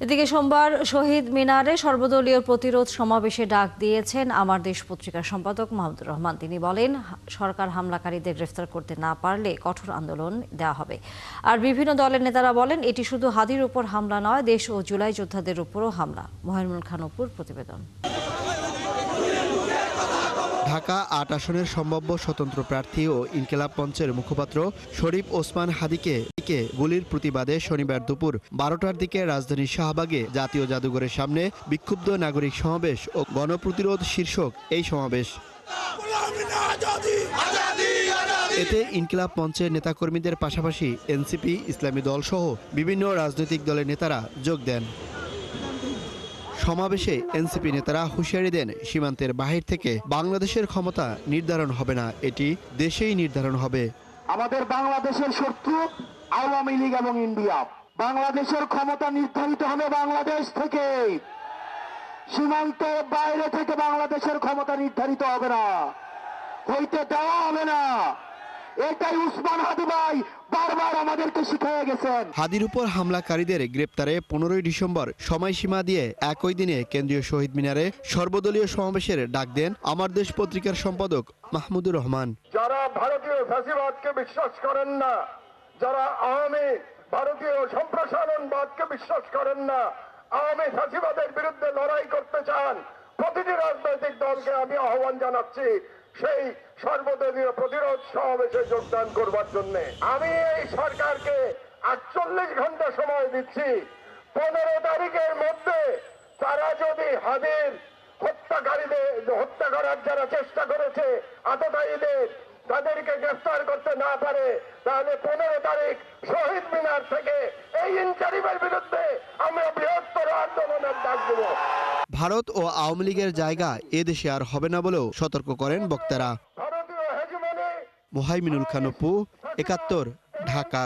এদিকে সোমবার শহীদ মিনারে সর্বদলীয় প্রতিরোধ সমাবেশে ডাক দিয়েছেন আমার দেশ পত্রিকার সম্পাদক মাহমুদুর রহমান। তিনি বলেন, সরকার হামলাকারীদের গ্রেফতার করতে না পারলে কঠোর আন্দোলন দেওয়া হবে। আর বিভিন্ন দলের নেতারা বলেন, এটি শুধু হাদির উপর হামলা নয়, দেশ ও জুলাই যোদ্ধাদের উপরও হামলা। মোহাইনুল খান অপুর প্রতিবেদন। ঢাকা ৮ আসনের সম্ভাব্য স্বতন্ত্র প্রার্থী ও ইনকিলাব মঞ্চের মুখপাত্র শরীফ ওসমান হাদিকে গুলির প্রতিবাদে শনিবার দুপুর ১২টার দিকে রাজধানীর শাহবাগে জাতীয় জাদুঘরের সামনে বিক্ষুব্ধ নাগরিক সমাবেশ ও গণপ্রতিরোধ শীর্ষক এই সমাবেশ। এতে ইনকিলাব মঞ্চের নেতাকর্মীদের পাশাপাশি এনসিপি, ইসলামী দলসহ বিভিন্ন রাজনৈতিক দলের নেতারা যোগ দেন। সমাবেশে এনসিপি নেতারা হুঁশিয়ারি দেন, সীমান্তের বাহির থেকে বাংলাদেশের ক্ষমতা নির্ধারণ হবে না, এটি দেশেই নির্ধারণ হবে। আমাদের বাংলাদেশের শত্রু আওয়ামী লীগ এবং ইন্ডিয়া। বাংলাদেশের ক্ষমতা নির্ধারিত হবে বাংলাদেশ থেকে, সীমান্তের বাইরে থেকে বাংলাদেশের ক্ষমতা নির্ধারিত হবে না, হইতে দেওয়া হবে না। এটাই উসমান হাদি ভাই বারবার আমাদেরকে শিখিয়ে গেছেন। হাদির উপর হামলাকারীদের গ্রেপ্তারে ১৫ই ডিসেম্বর সময়সীমা দিয়ে একই দিনে কেন্দ্রীয় শহীদ মিনারে সর্বদলীয় সমাবেশের ডাক দেন আমার দেশ পত্রিকার সম্পাদক মাহমুদুর রহমান। যারা ভারতীয় ফ্যাসিবাদকে বিশ্বাস করেন না, যারা আওয়ামী ভারতীয় সম্প্রসারণবাদকে বিশ্বাস করেন না, আওয়ামী ফ্যাসিবাদের বিরুদ্ধে লড়াই করতে চান, প্রতিটি রাজনৈতিক দলকে আমি আহ্বান জানাচ্ছি সেই সর্বদলীয় প্রতিরোধ সমাবেশে যোগদান করবার জন্য। আমি এই সরকারকে ৪৮ ঘন্টা সময় দিচ্ছি। ১৫ তারিখের মধ্যে তারা যদি হাদির হত্যাকারীদের হত্যা করার যারা চেষ্টা করেছে আততায়ীদের, তাদেরকে গ্রেফতার করতে না পারে, তাহলে ১৫ তারিখ শহীদ মিনার থেকে এই ইনচারিবের বিরুদ্ধে আমরা বৃহত্তর আন্দোলনের ডাক দেব। ভারত ও আওয়ামী লীগের জায়গা এদেশে আর হবে না বলেও সতর্ক করেন বক্তারা। ভারতীয় হেজিমনি। মোহাইনুল খান অপু, ৭১, ঢাকা।